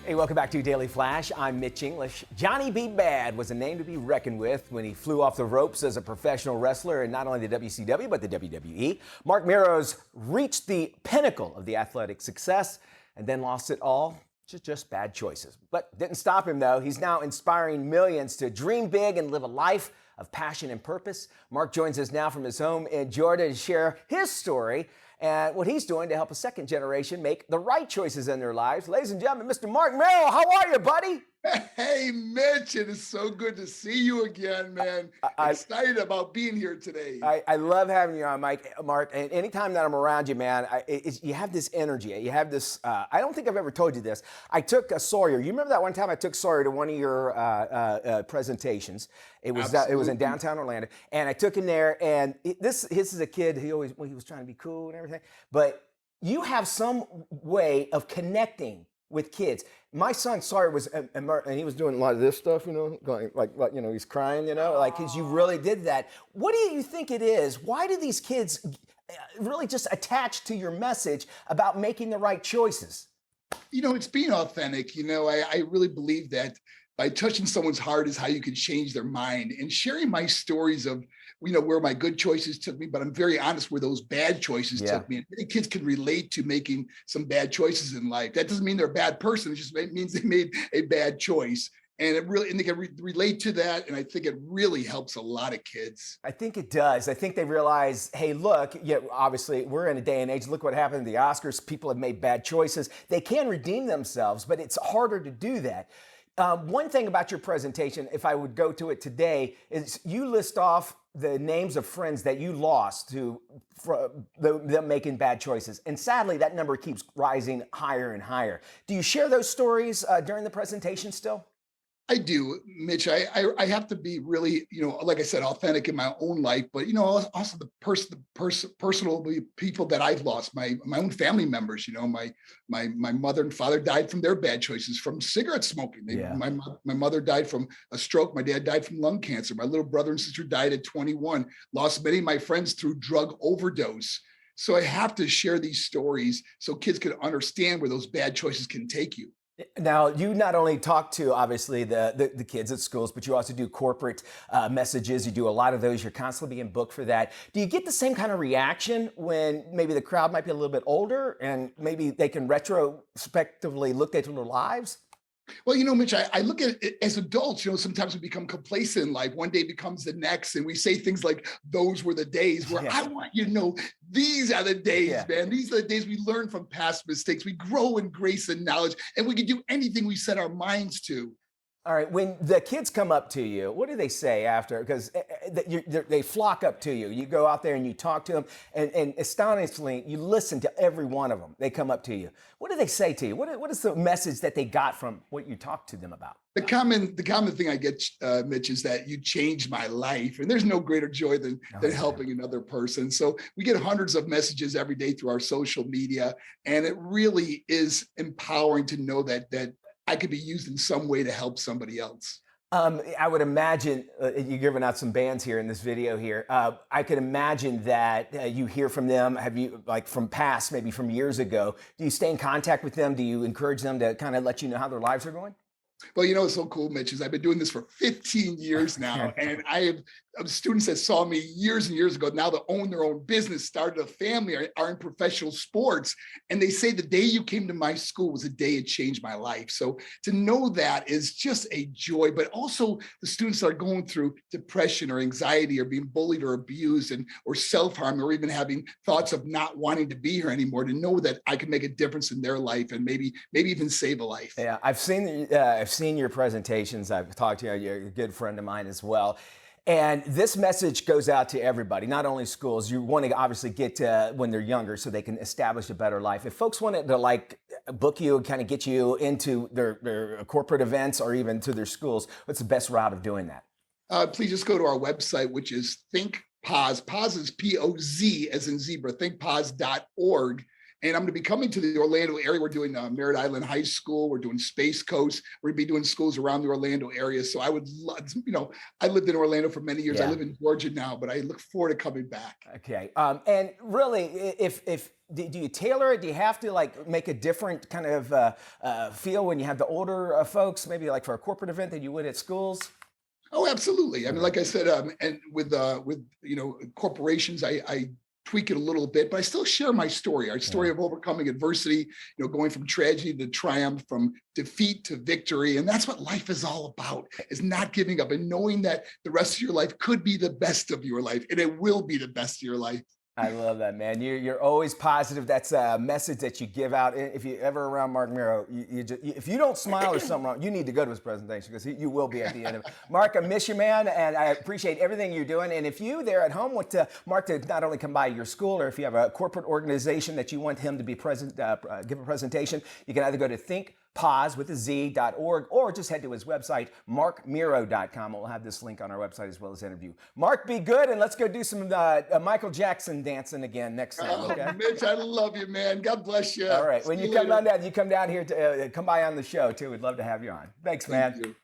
Hey, welcome back to Daily Flash. I'm Mitch English. Johnny B. Bad was a name to be reckoned with when he flew off the ropes as a professional wrestler in not only the WCW, but the WWE. Marc Mero's reached the pinnacle of the athletic success and then lost it all to just bad choices. But didn't stop him, though. He's now inspiring millions to dream big and live a life of passion and purpose. Marc joins us now from his home in Georgia to share his story and what he's doing to help a second generation make the right choices in their lives. Ladies and gentlemen, Mr. Marc Mero, how are you, buddy? Hey, Mitch, it is so good to see you again, man. Excited about being here today. I love having you on, Marc. And anytime that I'm around you, man, you have this energy. You have this, I don't think I've ever told you this. I took Sawyer. You remember that one time I took Sawyer to one of your presentations? It was in downtown Orlando. And I took him there, and this is a kid, he was trying to be cool and everything. But you have some way of connecting with kids. My son Sawyer was, and he was doing a lot of this stuff, going like he's crying, because you really did that. What do you think it is? Why do these kids really just attach to your message about making the right choices? It's being authentic. I really believe that by touching someone's heart is how you can change their mind, and sharing my stories of, where my good choices took me, but I'm very honest where those bad choices took me. And many kids can relate to making some bad choices in life. That doesn't mean they're a bad person. It just means they made a bad choice. And they can relate to that. And I think it really helps a lot of kids. I think it does. I think they realize, hey, look, obviously we're in a day and age. Look what happened in the Oscars. People have made bad choices. They can redeem themselves, but it's harder to do that. One thing about your presentation, if I would go to it today, is you list off the names of friends that you lost to them making bad choices. And sadly, that number keeps rising higher and higher. Do you share those stories during the presentation still? I do, Mitch. I have to be really, like I said, authentic in my own life, but also the personal people that I've lost, my own family members. My mother and father died from their bad choices, from cigarette smoking. My mother died from a stroke. My dad died from lung cancer. My little brother and sister died at 21. Lost many of my friends through drug overdose. So I have to share these stories so kids can understand where those bad choices can take you. Now, you not only talk to, obviously, the kids at schools, but you also do corporate messages. You do a lot of those. You're constantly being booked for that. Do you get the same kind of reaction when maybe the crowd might be a little bit older and maybe they can retrospectively look at their lives? Well, Mitch, I look at it as adults, sometimes we become complacent in life. One day becomes the next. And we say things like, those were the days, where I want you to know, these are the days, man. These are the days we learn from past mistakes. We grow in grace and knowledge, and we can do anything we set our minds to. All right, when the kids come up to you, what do they say after? Because they flock up to you. You go out there and you talk to them, and astonishingly, you listen to every one of them. They come up to you. What do they say to you? What is the message that they got from what you talked to them about? The common thing I get, Mitch, is that you changed my life. And there's no greater joy than helping another person. So we get hundreds of messages every day through our social media. And it really is empowering to know that I could be used in some way to help somebody else. I would imagine, you're giving out some bands here in this video here. I could imagine that you hear from them. Have you, like from past, maybe from years ago, do you stay in contact with them? Do you encourage them to kind of let you know how their lives are going? Well, what's so cool, Mitch, is I've been doing this for 15 years now. And I have students that saw me years and years ago now that own their own business, started a family, are in professional sports. And they say the day you came to my school was the day it changed my life. So to know that is just a joy, but also the students that are going through depression or anxiety or being bullied or abused or self-harm or even having thoughts of not wanting to be here anymore, to know that I can make a difference in their life and maybe even save a life. Yeah, I've seen your presentations. I've talked to you. You're a good friend of mine as well. And this message goes out to everybody, not only schools. You want to obviously get to when they're younger so they can establish a better life. If folks wanted to book you and kind of get you into their corporate events or even to their schools, what's the best route of doing that? Please just go to our website, which is ThinkPoz. Poz is P-O-Z as in zebra, thinkpoz.org. And I'm going to be coming to the Orlando area. We're doing Merritt Island High School. We're doing Space Coast. We're going to be doing schools around the Orlando area. So I would love, I lived in Orlando for many years. I live in Georgia now, but I look forward to coming back. Okay. And really, if do you tailor it? Do you have to like make a different kind of feel when you have the older folks, maybe like for a corporate event than you would at schools? Oh, absolutely. I mean, like I said, and with corporations, I tweak it a little bit, but I still share my story, our story of overcoming adversity, going from tragedy to triumph, from defeat to victory. And that's what life is all about, is not giving up and knowing that the rest of your life could be the best of your life, and it will be the best of your life. I love that, man. You're always positive. That's a message that you give out. If you're ever around Marc MERO, if you don't smile or something wrong, you need to go to his presentation because you will be at the end of it. Marc, I miss you, man, and I appreciate everything you're doing. And if you there at home want Marc to not only come by your school, or if you have a corporate organization that you want him to be present, give a presentation, you can either go to thinkpause.org or just head to his website, marcmero.com. We'll have this link on our website as well as interview. Marc, be good, and let's go do some Michael Jackson dancing again next time. Okay? Mitch, I love you, man. God bless you. All right. When you come down here, come by on the show too. We'd love to have you on. Thanks, man. Thank you.